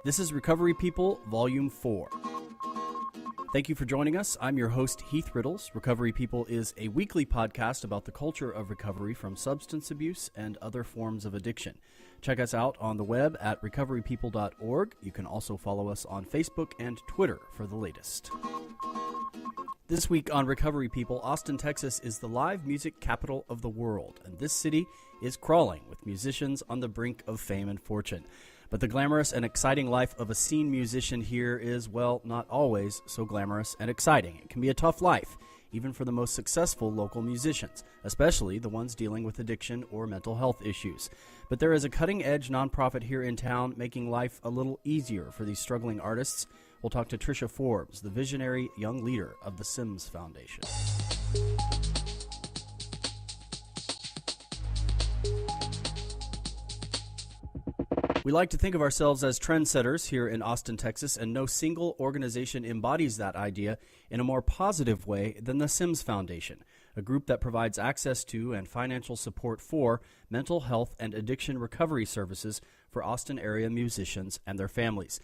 This is Recovery People, Volume 4. Thank you for joining us. I'm your host, Heath Riddles. Recovery People is a weekly podcast about the culture of recovery from substance abuse and other forms of addiction. Check us out on the web at recoverypeople.org. You can also follow us on Facebook and Twitter for the latest. This week on Recovery People, Austin, Texas is the live music capital of the world, and this city is crawling with musicians on the brink of fame and fortune. But the glamorous and exciting life of a scene musician here is, well, not always so glamorous and exciting. It can be a tough life, even for the most successful local musicians, especially the ones dealing with addiction or mental health issues. But there is a cutting-edge nonprofit here in town making life a little easier for these struggling artists. We'll talk to Tricia Forbes, the visionary young leader of the Sims Foundation. We like to think of ourselves as trendsetters here in Austin, Texas, and no single organization embodies that idea in a more positive way than the Sims Foundation, a group that provides access to and financial support for mental health and addiction recovery services for Austin area musicians and their families.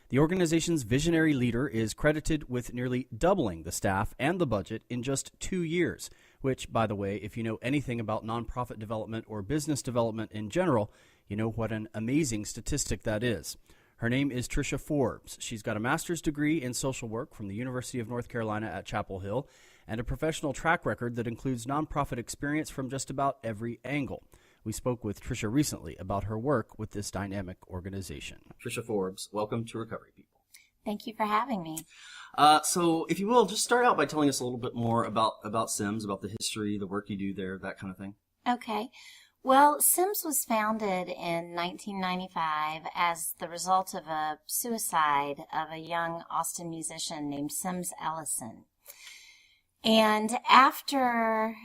The organization's visionary leader is credited with nearly doubling the staff and the budget in just 2 years, which, by the way, if you know anything about nonprofit development or business development in general, you know what an amazing statistic that is. Her name is Tricia Forbes. She's got a master's degree in social work from the University of North Carolina at Chapel Hill and a professional track record that includes nonprofit experience from just about every angle. We spoke with Tricia recently about her work with this dynamic organization. Tricia Forbes, welcome to Recovery People. Thank you for having me. So, if you will, just start out by telling us a little bit more about Sims, about the history, the work you do there, that kind of thing. Okay. Well, Sims was founded in 1995 as the result of a suicide of a young Austin musician named Sims Ellison. And after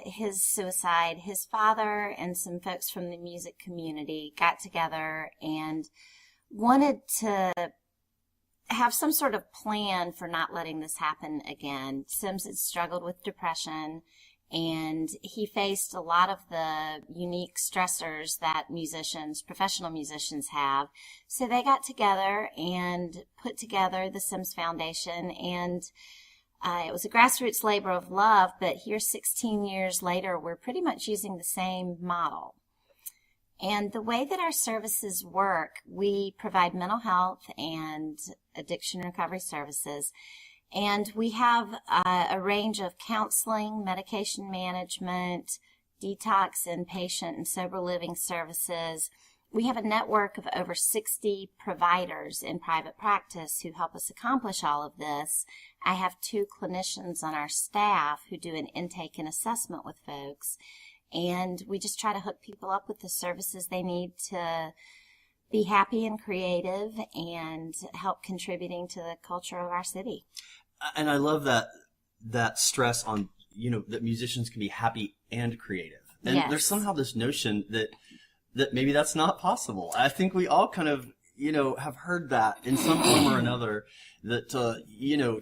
his suicide, his father and some folks from the music community got together and wanted to have some sort of plan for not letting this happen again. Sims had struggled with depression, and he faced a lot of the unique stressors that professional musicians have. So they got together and put together the Sims Foundation, and it was a grassroots labor of love, but here 16 years later, we're pretty much using the same model. And the way that our services work, we provide mental health and addiction recovery services. And we have a range of counseling, medication management, detox, inpatient, and sober living services. We have a network of over 60 providers in private practice who help us accomplish all of this. I have 2 clinicians on our staff who do an intake and assessment with folks. And we just try to hook people up with the services they need to be happy and creative and help contributing to the culture of our city. And I love that stress on, that musicians can be happy and creative. And yes. There's somehow this notion that maybe that's not possible. I think we all kind of, have heard that in some form or another, that,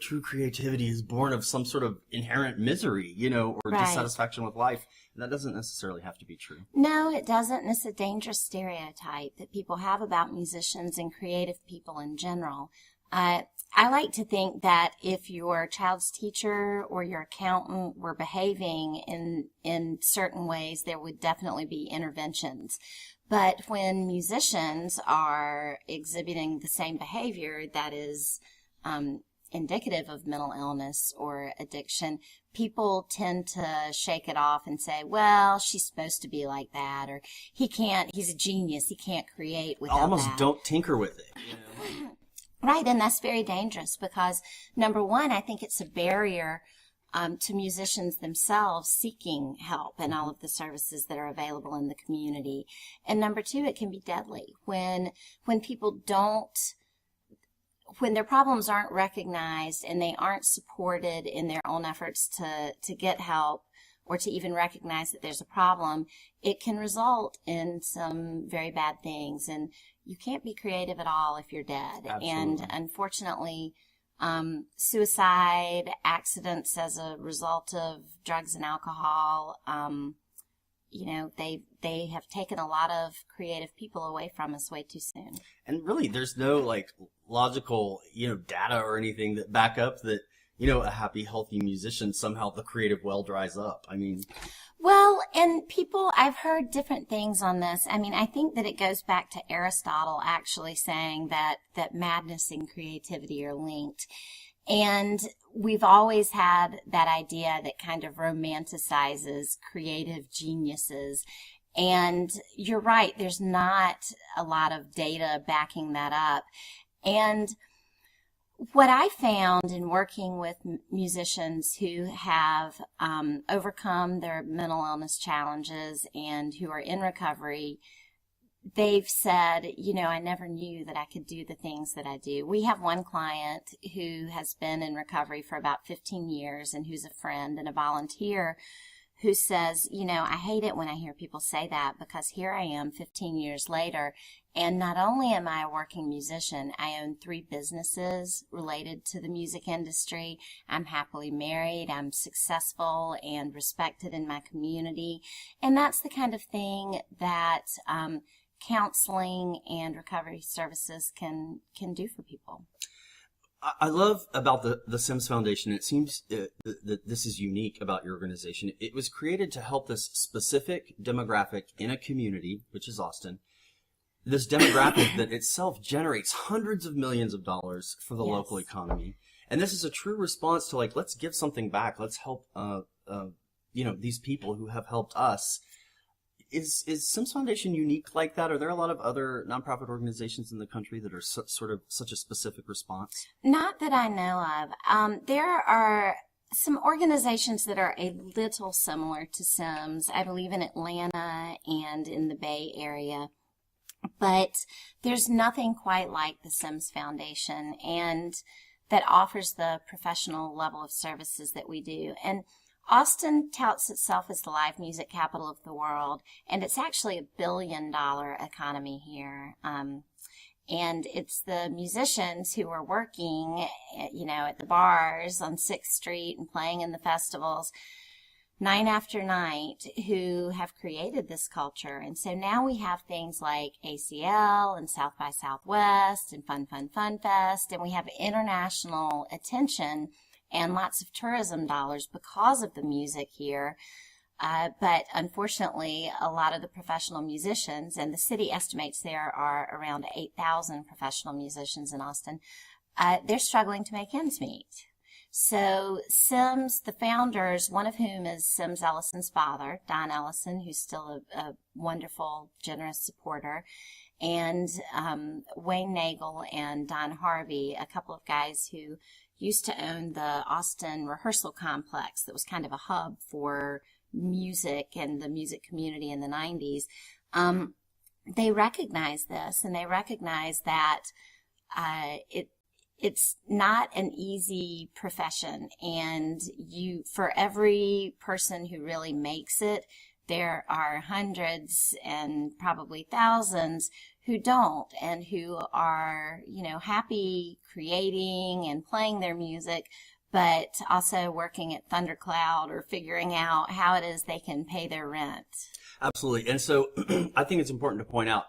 true creativity is born of some sort of inherent misery, or right. dissatisfaction with life. And that doesn't necessarily have to be true. No, it doesn't. And it's a dangerous stereotype that people have about musicians and creative people in general. I like to think that if your child's teacher or your accountant were behaving in certain ways, there would definitely be interventions. But when musicians are exhibiting the same behavior that is indicative of mental illness or addiction, people tend to shake it off and say, well, she's supposed to be like that, or he's a genius, he can't create without Almost that. Don't tinker with it. Right, and that's very dangerous because, number one, I think it's a barrier to musicians themselves seeking help and all of the services that are available in the community. And number two, it can be deadly when people when their problems aren't recognized and they aren't supported in their own efforts to get help or to even recognize that there's a problem, it can result in some very bad things. And you can't be creative at all if you're dead. Absolutely. And unfortunately, suicide, accidents as a result of drugs and alcohol, they have taken a lot of creative people away from us way too soon. And really, there's no like logical, data or anything that back up that, a happy, healthy musician, somehow the creative well dries up. I mean, well, and I've heard different things on this. I mean, I think that it goes back to Aristotle actually saying that madness and creativity are linked. And we've always had that idea that kind of romanticizes creative geniuses. And you're right, there's not a lot of data backing that up. And what I found in working with musicians who have overcome their mental illness challenges and who are in recovery, they've said, I never knew that I could do the things that I do. We have one client who has been in recovery for about 15 years and who's a friend and a volunteer who says, I hate it when I hear people say that, because here I am 15 years later, and not only am I a working musician, I own 3 businesses related to the music industry. I'm happily married. I'm successful and respected in my community. And that's the kind of thing that counseling and recovery services can do for people. I love about the Sims Foundation. It seems that this is unique about your organization. It was created to help this specific demographic in a community, which is Austin. This demographic that itself generates hundreds of millions of dollars for the local economy. And this is a true response to let's give something back. Let's help, these people who have helped us. Is Sims Foundation unique like that? Are there a lot of other nonprofit organizations in the country that are sort of such a specific response? Not that I know of. There are some organizations that are a little similar to Sims, I believe in Atlanta and in the Bay Area. But there's nothing quite like the Sims Foundation, and that offers the professional level of services that we do. And Austin touts itself as the live music capital of the world, and it's actually $1 billion economy here. And it's the musicians who are working, at the bars on 6th Street and playing in the festivals night after night who have created this culture. And so now we have things like ACL and South by Southwest and Fun Fest, and we have international attention and lots of tourism dollars because of the music here. But unfortunately, a lot of the professional musicians, and the city estimates there are around 8,000 professional musicians in Austin, they're struggling to make ends meet. So Sims, the founders, one of whom is Sims Ellison's father, Don Ellison, who's still a wonderful, generous supporter, and Wayne Nagel and Don Harvey, a couple of guys who used to own the Austin Rehearsal Complex that was kind of a hub for music and the music community in the 90s. They recognize this, and they recognize that it's not an easy profession, and for every person who really makes it, there are hundreds and probably thousands who don't, and who are, happy creating and playing their music, but also working at Thundercloud or figuring out how it is they can pay their rent. Absolutely. And so I think it's important to point out,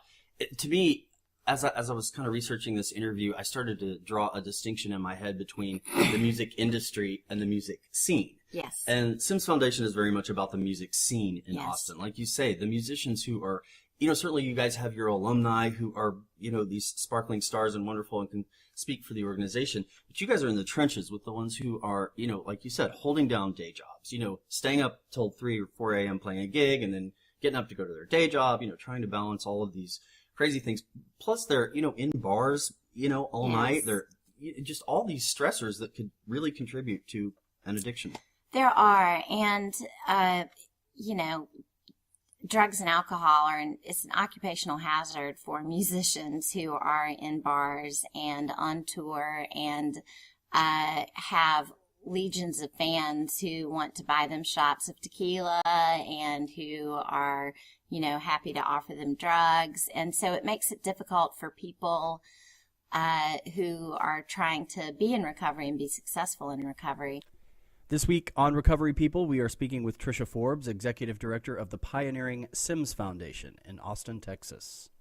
to me, as I was kind of researching this interview, I started to draw a distinction in my head between the music industry and the music scene. Yes. And Sims Foundation is very much about the music scene in Austin. Like you say, the musicians who are, certainly you guys have your alumni who are, these sparkling stars and wonderful and can speak for the organization. But you guys are in the trenches with the ones who are, like you said, holding down day jobs, staying up till 3 or 4 a.m. playing a gig and then getting up to go to their day job, trying to balance all of these crazy things. Plus they're, in bars, all night. They're just all these stressors that could really contribute to an addiction. There are. And, drugs and alcohol it's an occupational hazard for musicians who are in bars and on tour and have legions of fans who want to buy them shots of tequila and who are, happy to offer them drugs. And so it makes it difficult for people who are trying to be in recovery and be successful in recovery. This week on Recovery People, we are speaking with Tricia Forbes, Executive Director of the pioneering Sims Foundation in Austin, Texas.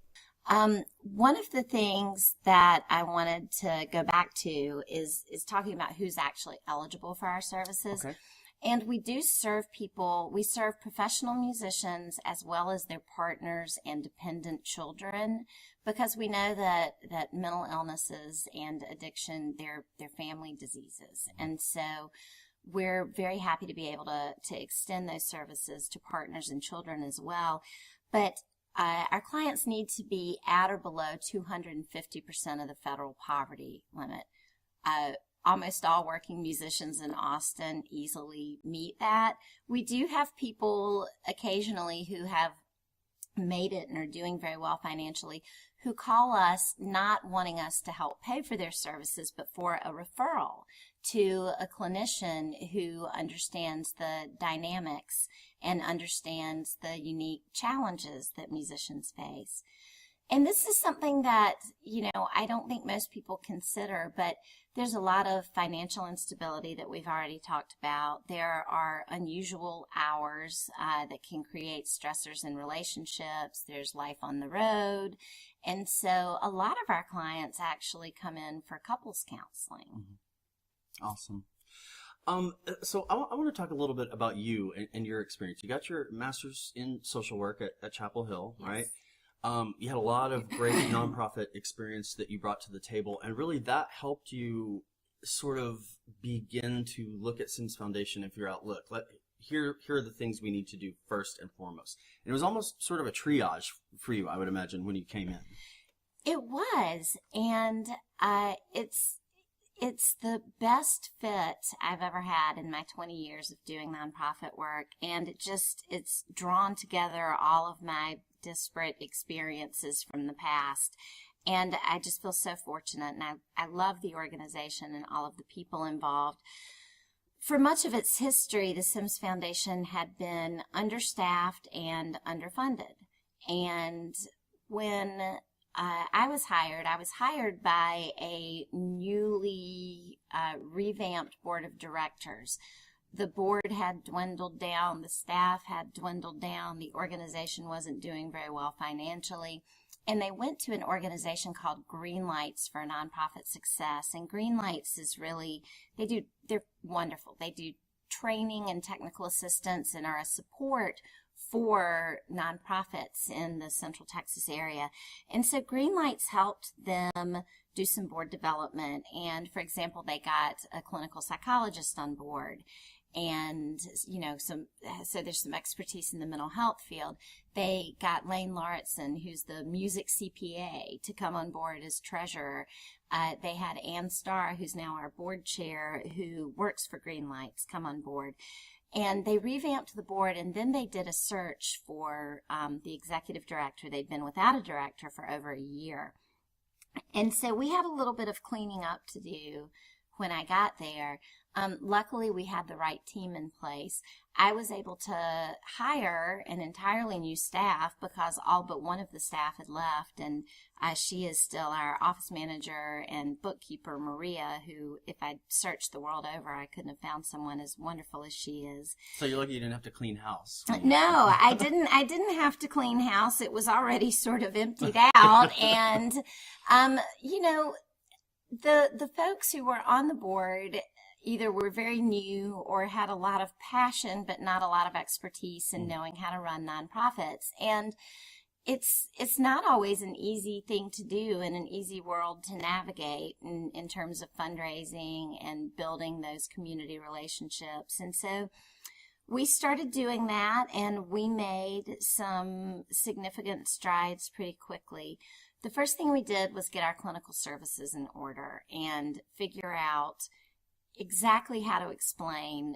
One of the things that I wanted to go back to is talking about who's actually eligible for our services. Okay. And we do serve people, we serve professional musicians as well as their partners and dependent children, because we know that mental illnesses and addiction, they're family diseases. And so we're very happy to be able to extend those services to partners and children as well. But our clients need to be at or below 250% of the federal poverty limit. Almost all working musicians in Austin easily meet that. We do have people occasionally who have made it and are doing very well financially who call us not wanting us to help pay for their services, but for a referral to a clinician who understands the dynamics and understands the unique challenges that musicians face. And this is something that, I don't think most people consider, but there's a lot of financial instability that we've already talked about. There are unusual hours that can create stressors in relationships. There's life on the road. And so a lot of our clients actually come in for couples counseling. Mm-hmm. Awesome. So I want to talk a little bit about you and your experience. You got your master's in social work at Chapel Hill, Yes. right? You had a lot of great nonprofit experience that you brought to the table, and really that helped you sort of begin to look at Sims Foundation and figure out, look, here are the things we need to do first and foremost. And it was almost sort of a triage for you, I would imagine, when you came in. It was, and it's the best fit I've ever had in my 20 years of doing nonprofit work, and it's drawn together all of my disparate experiences from the past, and I just feel so fortunate, and I love the organization and all of the people involved. For much of its history, the Sims Foundation had been understaffed and underfunded, and when I was hired by a newly revamped board of directors. The board had dwindled down, the staff had dwindled down, the organization wasn't doing very well financially, and they went to an organization called Green Lights for Nonprofit Success. And Green Lights is really, they're wonderful. They do training and technical assistance and are a support for nonprofits in the Central Texas area. And so Green Lights helped them do some board development. And for example, they got a clinical psychologist on board. And, so there's some expertise in the mental health field. They got Lane Lauritsen, who's the music CPA, to come on board as treasurer. They had Ann Starr, who's now our board chair, who works for Green Lights, come on board. And they revamped the board, and then they did a search for the executive director. They'd been without a director for over a year. And so we had a little bit of cleaning up to do when I got there. Luckily, we had the right team in place. I was able to hire an entirely new staff because all but one of the staff had left, and she is still our office manager and bookkeeper, Maria, who, if I'd searched the world over, I couldn't have found someone as wonderful as she is. So you're lucky you didn't have to clean house. No, I didn't have to clean house. It was already sort of emptied out, and the folks who were on the board either were very new or had a lot of passion but not a lot of expertise in knowing how to run nonprofits. And it's not always an easy thing to do in an easy world to navigate in terms of fundraising and building those community relationships. And so we started doing that, and we made some significant strides pretty quickly. The first thing we did was get our clinical services in order and figure out exactly how to explain,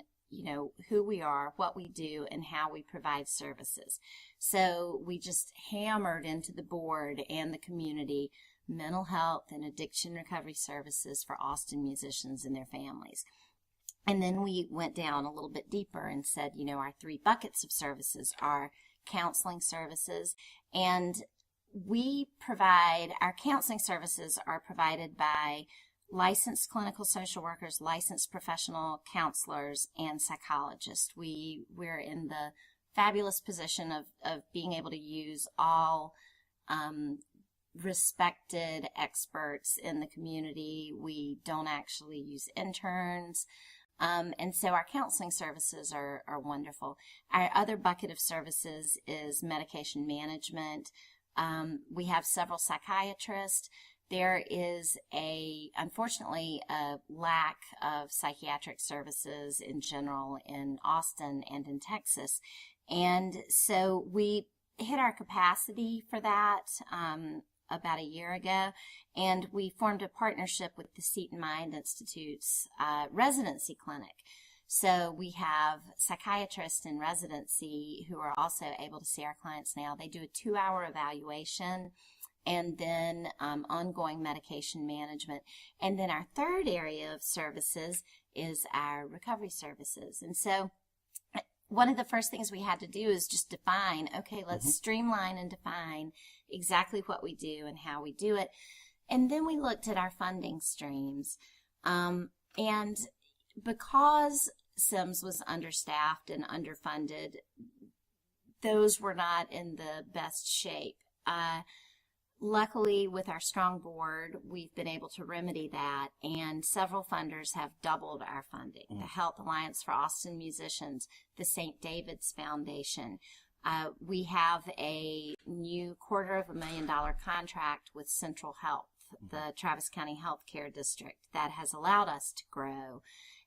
who we are, what we do, and how we provide services. So we just hammered into the board and the community mental health and addiction recovery services for Austin musicians and their families. And then we went down a little bit deeper and said, our 3 buckets of services are counseling services, and our counseling services are provided by licensed clinical social workers, licensed professional counselors, and psychologists. We're in the fabulous position of being able to use all respected experts in the community. We don't actually use interns. And so our counseling services are wonderful. Our other bucket of services is medication management. We have several psychiatrists. There is unfortunately, a lack of psychiatric services in general in Austin and in Texas. And so we hit our capacity for that about a year ago, and we formed a partnership with the Seton Mind Institute's residency clinic. So we have psychiatrists in residency who are also able to see our clients now. They do a 2-hour evaluation and then ongoing medication management. And then our third area of services is our recovery services. And so one of the first things we had to do is just define, okay, let's streamline and define exactly what we do and how we do it. And then we looked at our funding streams. And because SIMS was understaffed and underfunded, those were not in the best shape. Luckily, with our strong board, we've been able to remedy that, and several funders have doubled our funding. The Health Alliance for Austin Musicians, the St. David's Foundation. We have a new $250,000 contract with Central Health, the Travis County Healthcare District, that has allowed us to grow.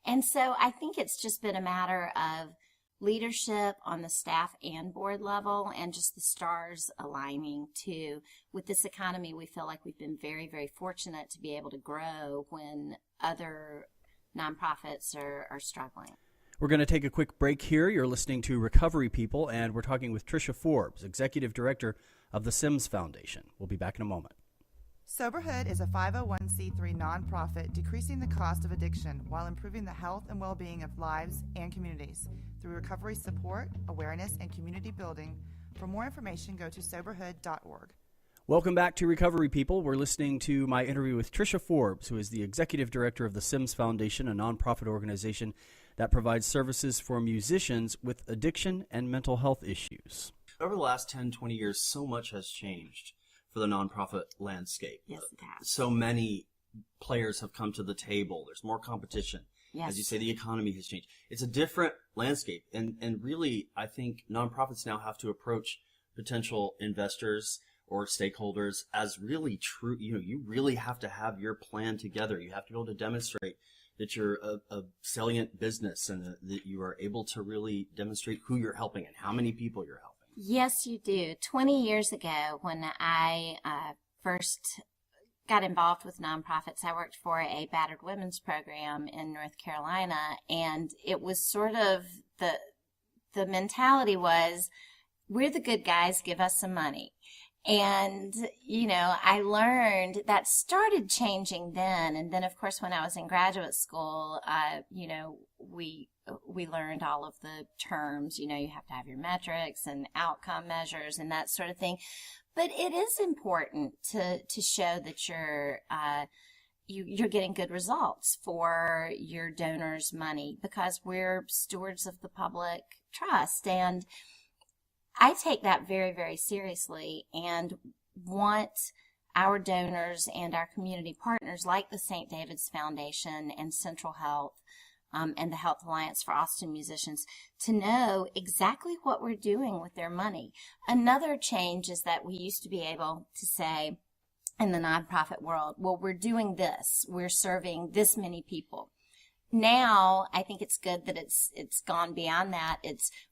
And so I think it's just been a matter of leadership on the staff and board level, and just the stars aligning too. With this economy, we feel like we've been very, very fortunate to be able to grow when other nonprofits are struggling. We're going to take a quick break here. You're listening to Recovery People, and we're talking with Tricia Forbes, Executive Director of the SIMS Foundation. We'll be back in a moment. Soberhood is a 501c3 nonprofit decreasing the cost of addiction while improving the health and well-being of lives and communities through recovery support, awareness, and community building. For more information, go to soberhood.org. Welcome back to Recovery People. We're listening to my interview with Tricia Forbes, who is the Executive Director of the SIMS Foundation, a nonprofit organization that provides services for musicians with addiction and mental health issues. Over the last 10, 20 years, so much has changed for the nonprofit landscape. Yes, it has. So many players have come to the table. There's more competition. Yes. As you say, the economy has changed. It's a different landscape. And really, I think nonprofits now have to approach potential investors or stakeholders as really true. You really have to have your plan together. You have to be able to demonstrate that you're a salient business and that you are able to really demonstrate who you're helping and how many people you're helping. Yes, you do. 20 years ago, when I first got involved with nonprofits, I worked for a battered women's program in North Carolina, and it was sort of the mentality was, we're the good guys, give us some money. And, I learned that started changing then. And then, of course, when I was in graduate school, we learned all of the terms. You have to have your metrics and outcome measures and that sort of thing. But it is important to show that you're getting good results for your donors' money, because we're stewards of the public trust. And I take that very, very seriously and want our donors and our community partners like the St. David's Foundation and Central Health and the Health Alliance for Austin Musicians to know exactly what we're doing with their money. Another change is that we used to be able to say in the nonprofit world, well, we're doing this, we're serving this many people. Now, I think it's good that it's gone beyond that.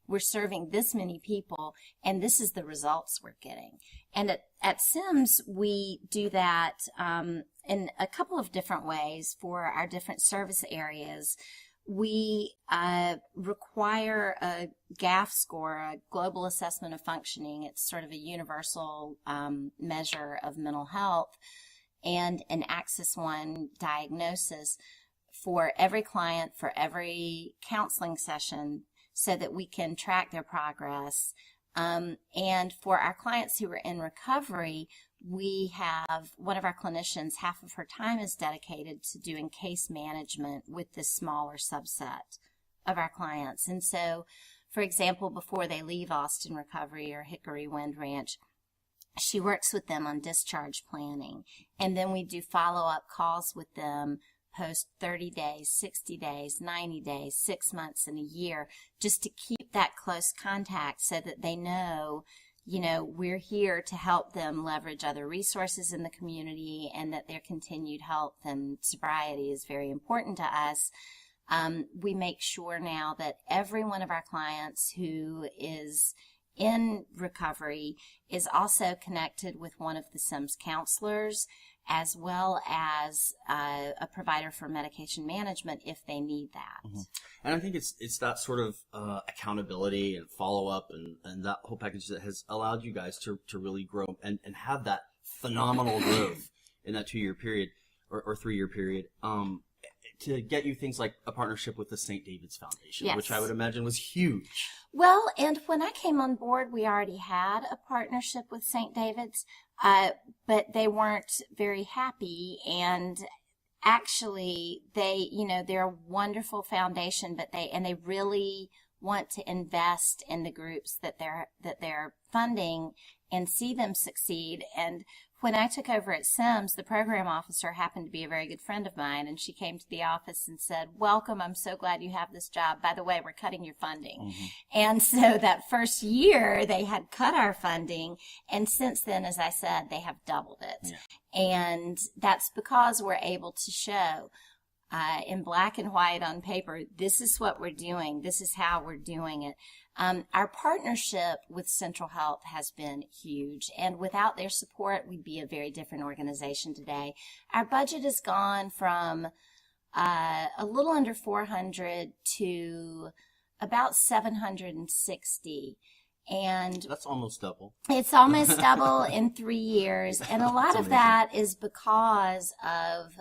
We're serving this many people, and this is the results we're getting. And at SIMS, we do that in a couple of different ways for our different service areas. We require a GAF score, a Global Assessment of Functioning. It's sort of a universal measure of mental health, and an Axis I diagnosis for every client, for every counseling session, so that we can track their progress And for our clients who are in recovery, we have one of our clinicians, half of her time is dedicated to doing case management with this smaller subset of our clients. And so, for example, before they leave Austin Recovery or Hickory Wind Ranch, she works with them on discharge planning. And then we do follow-up calls with them post 30 days, 60 days, 90 days, 6 months, and a year, just to keep that close contact so that they know, we're here to help them leverage other resources in the community, and that their continued health and sobriety is very important to us. We make sure now that every one of our clients who is in recovery is also connected with one of the SIMS counselors, as well as a provider for medication management if they need that. Mm-hmm. And I think it's that sort of accountability and follow-up and that whole package that has allowed you guys to really grow and have that phenomenal growth in that 2-year period or 3-year period, to get you things like a partnership with the St. David's Foundation, Yes. which I would imagine was huge. Well, and when I came on board, we already had a partnership with St. David's, but they weren't very happy. And actually, they're a wonderful foundation, but they really want to invest in the groups that they're funding and see them succeed. And when I took over at SIMS, the program officer happened to be a very good friend of mine, and she came to the office and said, "Welcome, I'm so glad you have this job. By the way, we're cutting your funding." Mm-hmm. And so that first year, they had cut our funding, and since then, as I said, they have doubled it. Yeah. And that's because we're able to show in black and white on paper, this is what we're doing, this is how we're doing it. Our partnership with Central Health has been huge, and without their support, we'd be a very different organization today. Our budget has gone from a little under 400 to about 760. And that's almost double. It's almost double in 3 years. And a lot of that is because of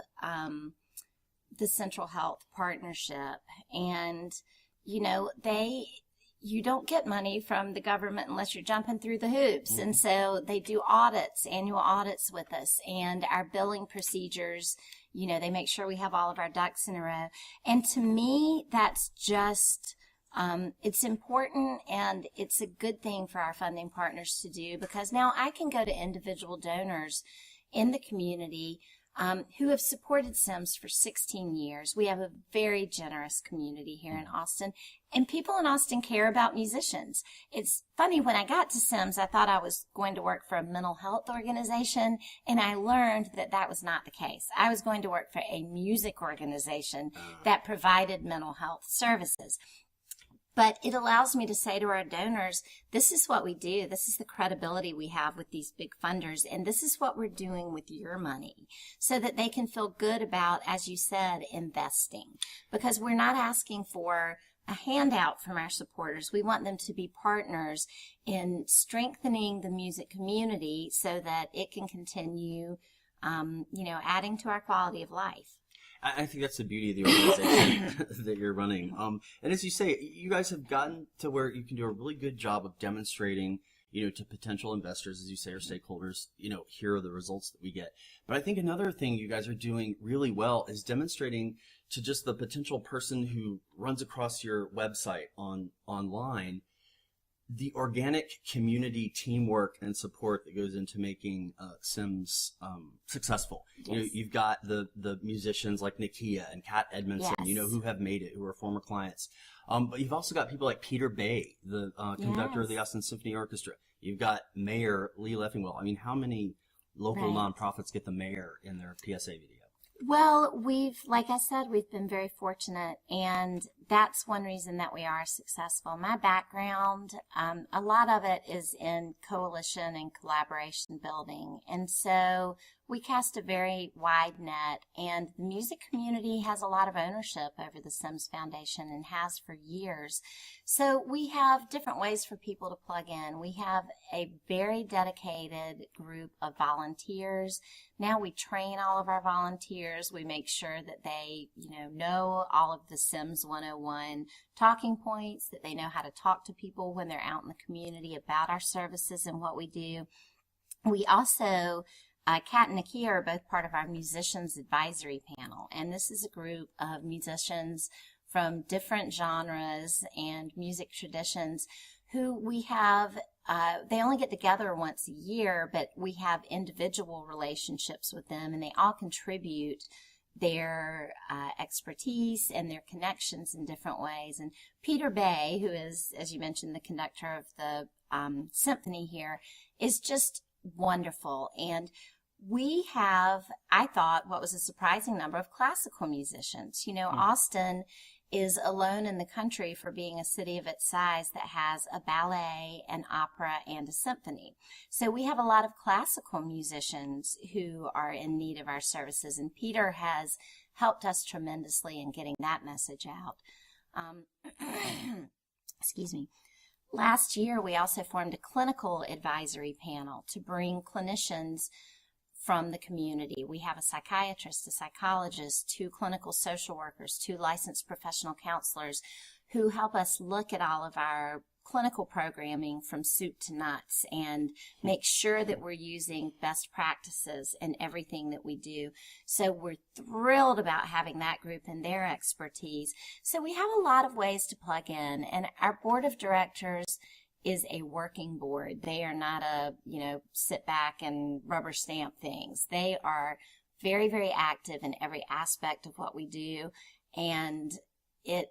the Central Health partnership. And, you don't get money from the government unless you're jumping through the hoops. Mm-hmm. And so they do annual audits with us, and our billing procedures, they make sure we have all of our ducks in a row. And to me, that's just, it's important, and it's a good thing for our funding partners to do, because now I can go to individual donors in the community who have supported SIMS for 16 years. We have a very generous community here in Austin, and people in Austin care about musicians. It's funny, when I got to SIMS, I thought I was going to work for a mental health organization, and I learned that that was not the case. I was going to work for a music organization that provided mental health services. But it allows me to say to our donors, this is what we do. This is the credibility we have with these big funders. And this is what we're doing with your money, so that they can feel good about, as you said, investing. Because we're not asking for a handout from our supporters. We want them to be partners in strengthening the music community so that it can continue, adding to our quality of life. I think that's the beauty of the organization that you're running. And as you say, you guys have gotten to where you can do a really good job of demonstrating, to potential investors, as you say, or stakeholders, here are the results that we get. But I think another thing you guys are doing really well is demonstrating to just the potential person who runs across your website online, the organic community teamwork and support that goes into making SIMS successful. Yes. You've got the musicians like Nakia and Kat Edmondson, yes, who have made it, who are former clients. But you've also got people like Peter Bay, the conductor, yes, of the Austin Symphony Orchestra. You've got Mayor Lee Leffingwell. I mean, how many local nonprofits get the mayor in their PSA video? Well, like I said, we've been very fortunate, and that's one reason that we are successful. My background, a lot of it is in coalition and collaboration building, and so we cast a very wide net, and the music community has a lot of ownership over the Sims Foundation and has for years. So we have different ways for people to plug in. We have a very dedicated group of volunteers. Now we train all of our volunteers. We make sure that they, know all of the Sims 101 talking points, that they know how to talk to people when they're out in the community about our services and what we do. We also, Kat and Nakia are both part of our Musicians Advisory Panel, and this is a group of musicians from different genres and music traditions who we have, they only get together once a year, but we have individual relationships with them, and they all contribute their expertise and their connections in different ways. And Peter Bay, who is, as you mentioned, the conductor of the symphony here, is just wonderful. And we have, I thought, what was a surprising number of classical musicians. Austin is alone in the country for being a city of its size that has a ballet, an opera, and a symphony. So we have a lot of classical musicians who are in need of our services, and Peter has helped us tremendously in getting that message out. Excuse me. Last year, we also formed a clinical advisory panel to bring clinicians from the community. We have a psychiatrist, a psychologist, 2 clinical social workers, 2 licensed professional counselors who help us look at all of our clinical programming from soup to nuts and make sure that we're using best practices in everything that we do. So we're thrilled about having that group and their expertise. So we have a lot of ways to plug in, and our board of directors is a working board. They are not a, sit back and rubber stamp things. They are very, very active in every aspect of what we do. And it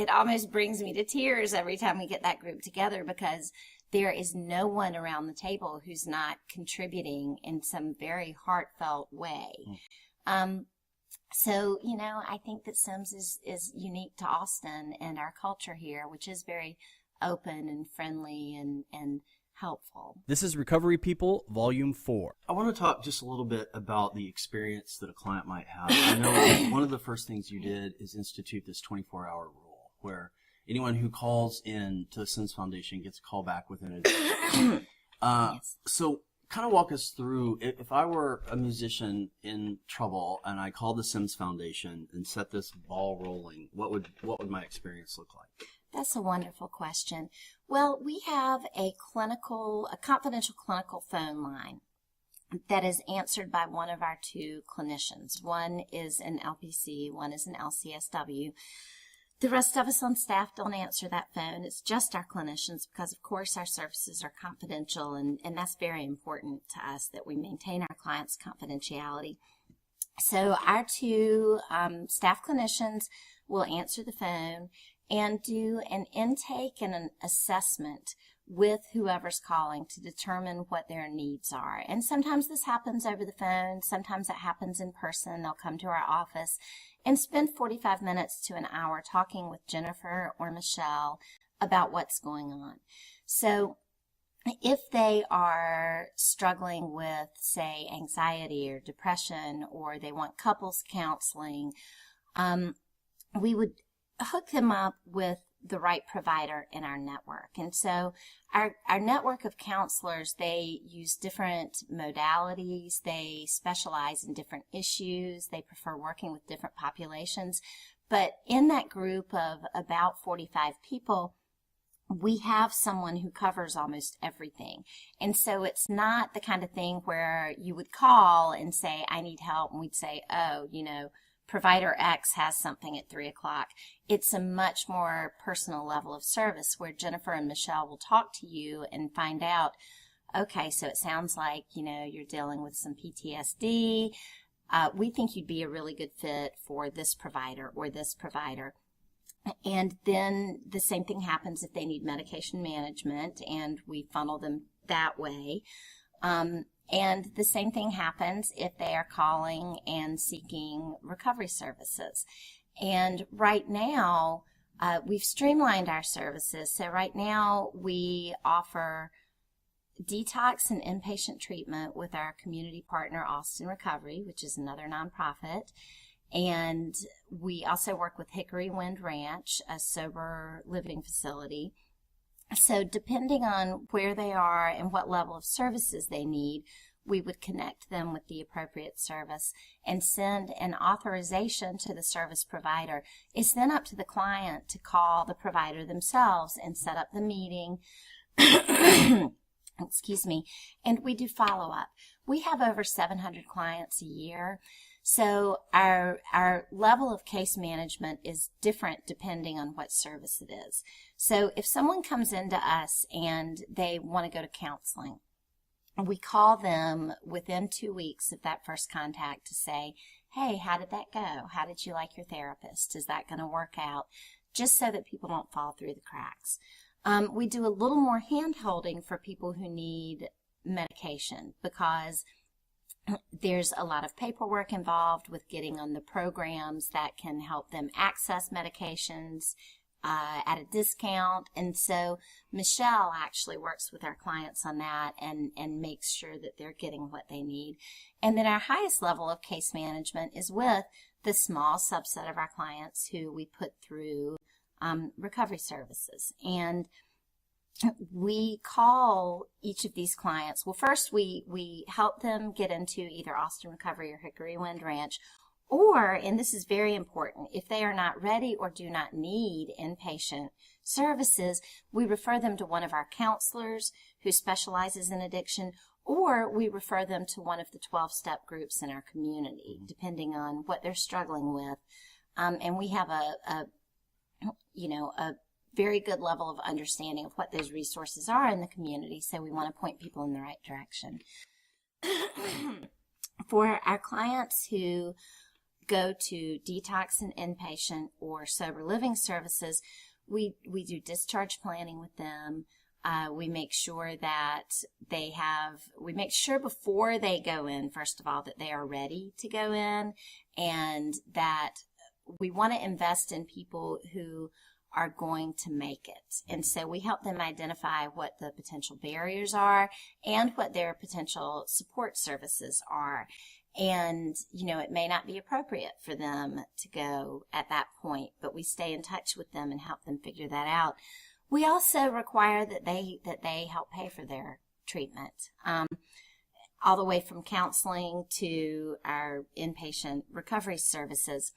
almost brings me to tears every time we get that group together, because there is no one around the table who's not contributing in some very heartfelt way. So, I think that Sims is unique to Austin and our culture here, which is very open and friendly and helpful. This is Recovery People, Volume 4. I want to talk just a little bit about the experience that a client might have. I know one of the first things you did is institute this 24-hour rule, where anyone who calls in to the Sims Foundation gets a call back within a day. Yes. So kind of walk us through, if I were a musician in trouble and I called the Sims Foundation and set this ball rolling, what would my experience look like? That's a wonderful question. Well, we have a confidential clinical phone line that is answered by one of our 2 clinicians. One is an LPC, one is an LCSW. The rest of us on staff don't answer that phone. It's just our clinicians because, of course, our services are confidential, and that's very important to us that we maintain our clients' confidentiality. So our 2 staff clinicians will answer the phone and do an intake and an assessment with whoever's calling to determine what their needs are. And sometimes this happens over the phone. Sometimes it happens in person. They'll come to our office and spend 45 minutes to an hour talking with Jennifer or Michelle about what's going on. So if they are struggling with, say, anxiety or depression, or they want couples counseling, we would hook them up with the right provider in our network. And so our network of counselors, they use different modalities. They specialize in different issues. They prefer working with different populations. But in that group of about 45 people, we have someone who covers almost everything. And so it's not the kind of thing where you would call and say, I need help. And we'd say, oh, Provider X has something at 3 o'clock. It's a much more personal level of service where Jennifer and Michelle will talk to you and find out, okay, so it sounds like, you're dealing with some PTSD. We think you'd be a really good fit for this provider or this provider. And then the same thing happens if they need medication management, and we funnel them that way. And the same thing happens if they are calling and seeking recovery services. And right now, we've streamlined our services. So right now we offer detox and inpatient treatment with our community partner, Austin Recovery, which is another nonprofit. And we also work with Hickory Wind Ranch, a sober living facility. So depending on where they are and what level of services they need, we would connect them with the appropriate service and send an authorization to the service provider. It's then up to the client to call the provider themselves and set up the meeting. Excuse me. And we do follow-up. We have over 700 clients a year. So our level of case management is different depending on what service it is. So if someone comes into us and they want to go to counseling, we call them within 2 weeks of that first contact to say, hey, how did that go? How did you like your therapist? Is that going to work out? Just so that people don't fall through the cracks. We do a little more hand-holding for people who need medication because there's a lot of paperwork involved with getting on the programs that can help them access medications at a discount. And so Michelle actually works with our clients on that and makes sure that they're getting what they need. And then our highest level of case management is with the small subset of our clients who we put through recovery services. And we call each of these clients. Well, first we help them get into either Austin Recovery or Hickory Wind Ranch, or, and this is very important, if they are not ready or do not need inpatient services, we refer them to one of our counselors who specializes in addiction, or we refer them to one of the 12-step groups in our community, depending on what they're struggling with. And we have a very good level of understanding of what those resources are in the community, so we want to point people in the right direction. For our clients who go to detox and inpatient or sober living services, we do discharge planning with them. We make sure we make sure before they go in, first of all, that they are ready to go in, and that we want to invest in people who are going to make it. And so we help them identify what the potential barriers are and what their potential support services are. And, it may not be appropriate for them to go at that point, but we stay in touch with them and help them figure that out. We also require that they help pay for their treatment, all the way from counseling to our inpatient recovery services.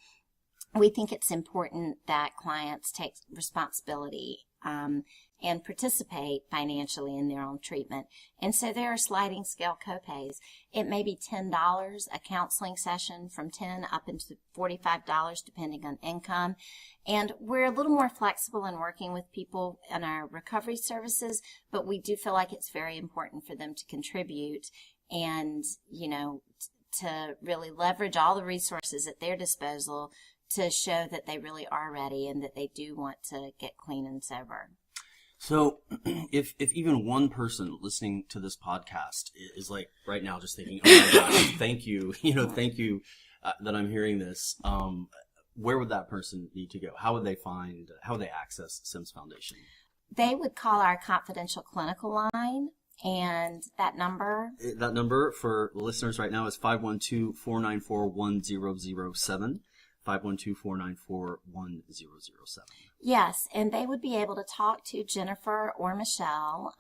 We think it's important that clients take responsibility and participate financially in their own treatment. And so there are sliding scale copays. It may be $10 a counseling session, from $10 up into $45 depending on income. And we're a little more flexible in working with people in our recovery services, but we do feel like it's very important for them to contribute and, to really leverage all the resources at their disposal to show that they really are ready and that they do want to get clean and sober. So if even one person listening to this podcast is like right now just thinking, oh my gosh, thank you, thank you that I'm hearing this, where would that person need to go? How would they access Sims Foundation? They would call our confidential clinical line, and that number for listeners right now is 512-494-1007. 512-494-1007. Yes, and they would be able to talk to Jennifer or Michelle,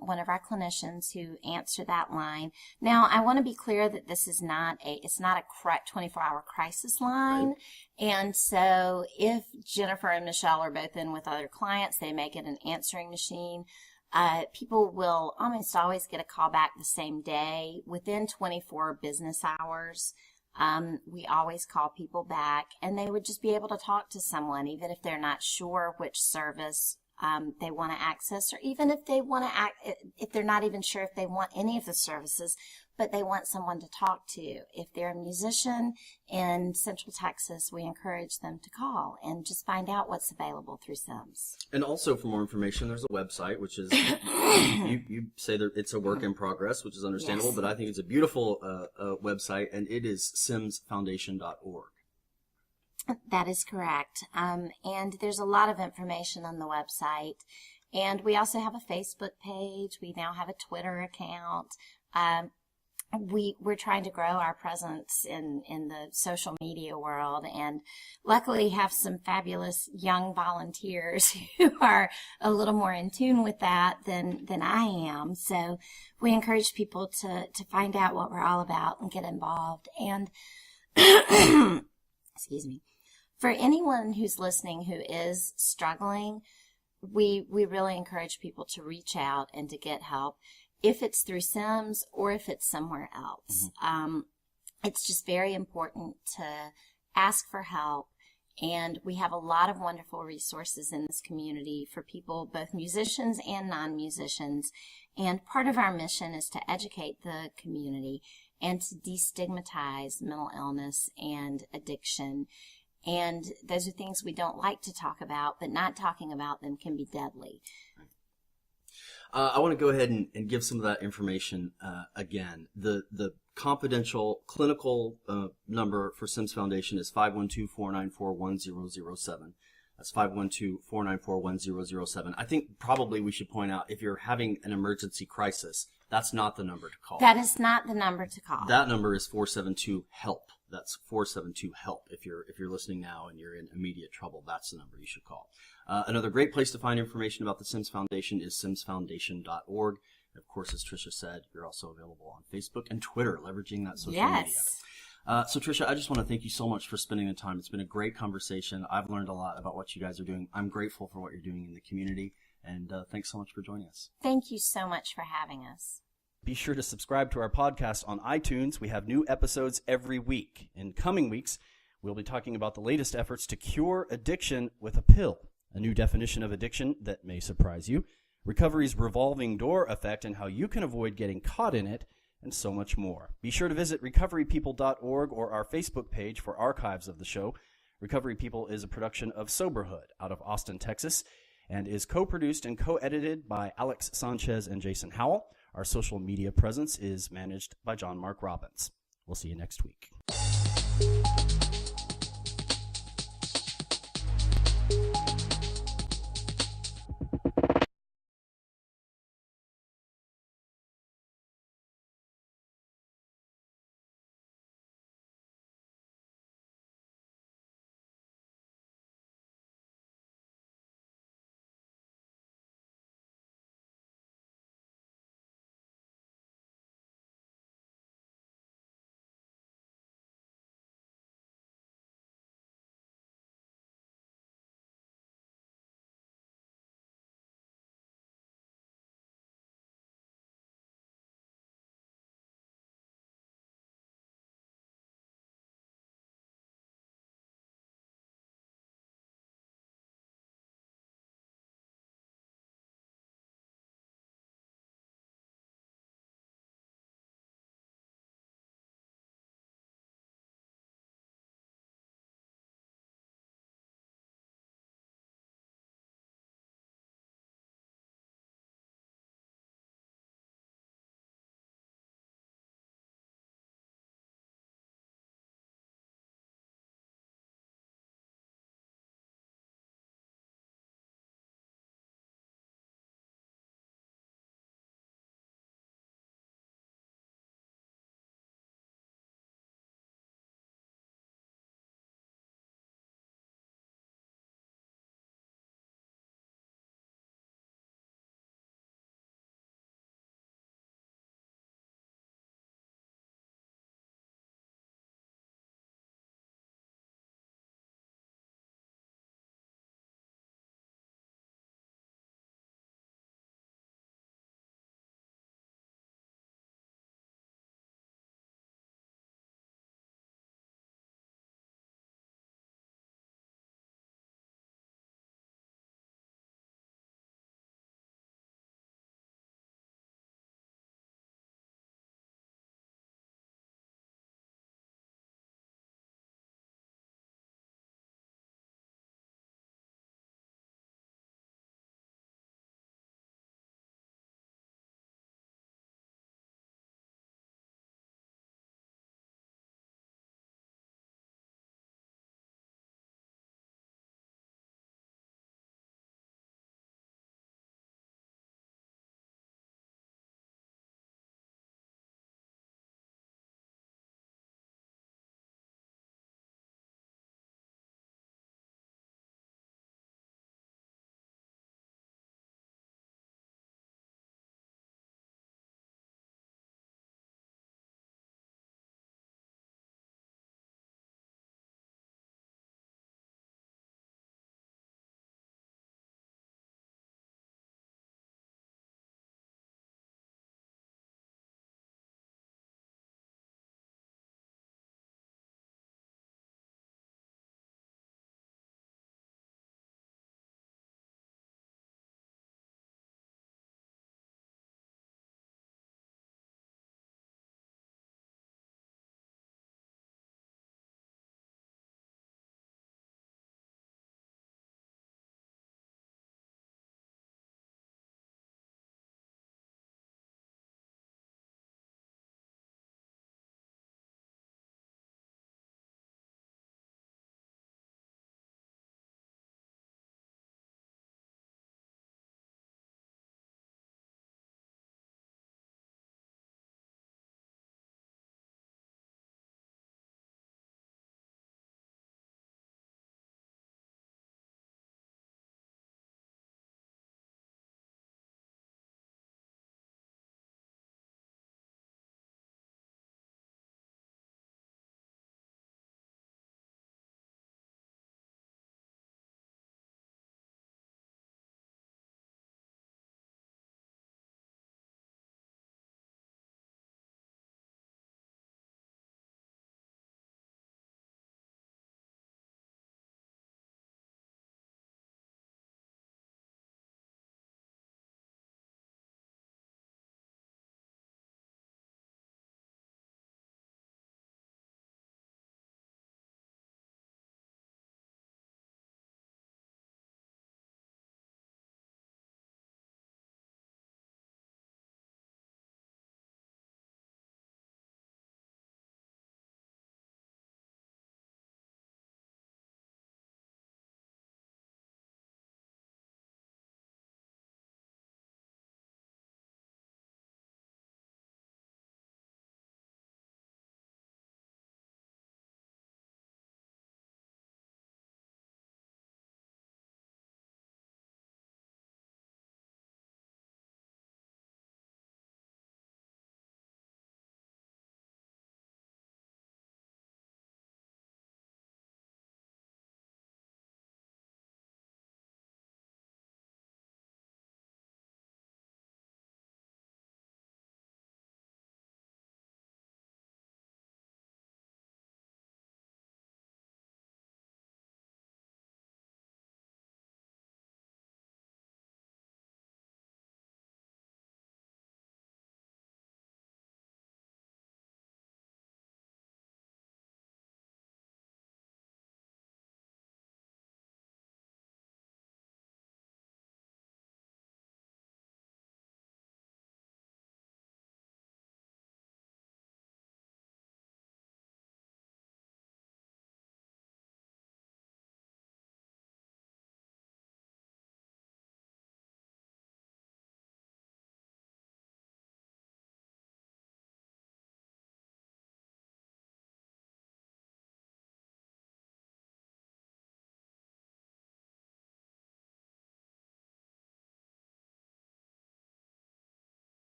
one of our clinicians who answer that line. Now, I want to be clear that this is not a 24-hour crisis line. Right. And so if Jennifer and Michelle are both in with other clients, they may get an answering machine. People will almost always get a call back the same day within 24 business hours. We always call people back, and they would just be able to talk to someone, even if they're not sure which service they want to access, or even if if they're not even sure if they want any of the services, but they want someone to talk to. If they're a musician in Central Texas, we encourage them to call and just find out what's available through Sims. And also, for more information, there's a website, which is, you say that it's a work in progress, which is understandable, yes. But I think it's a beautiful website, and it is simsfoundation.org. That is correct. And there's a lot of information on the website. And we also have a Facebook page. We now have a Twitter account. We're trying to grow our presence in the social media world, and luckily have some fabulous young volunteers who are a little more in tune with that than I am. So we encourage people to find out what we're all about and get involved. And excuse me, for anyone who's listening who is struggling, we really encourage people to reach out and to get help, if it's through SIMS or if it's somewhere else. It's just very important to ask for help. And we have a lot of wonderful resources in this community for people, both musicians and non-musicians. And part of our mission is to educate the community and to destigmatize mental illness and addiction. And those are things we don't like to talk about, but not talking about them can be deadly. I want to go ahead and give some of that information again. The confidential clinical number for SIMS Foundation is 512-494-1007. That's 512-494-1007. I think probably we should point out, if you're having an emergency crisis, that's not the number to call. That is not the number to call. That number is 472-HELP. That's 472-HELP. If you're listening now and you're in immediate trouble, that's the number you should call. Another great place to find information about the SIMS Foundation is simsfoundation.org. And of course, as Tricia said, you're also available on Facebook and Twitter, leveraging that social media. So Tricia, I just want to thank you so much for spending the time. It's been a great conversation. I've learned a lot about what you guys are doing. I'm grateful for what you're doing in the community, and thanks so much for joining us. Thank you so much for having us. Be sure to subscribe to our podcast on iTunes. We have new episodes every week. In coming weeks, we'll be talking about the latest efforts to cure addiction with a pill, a new definition of addiction that may surprise you, recovery's revolving door effect and how you can avoid getting caught in it, and so much more. Be sure to visit recoverypeople.org or our Facebook page for archives of the show. Recovery People is a production of Soberhood out of Austin, Texas, and is co-produced and co-edited by Alex Sanchez and Jason Howell. Our social media presence is managed by John Mark Robbins. We'll see you next week.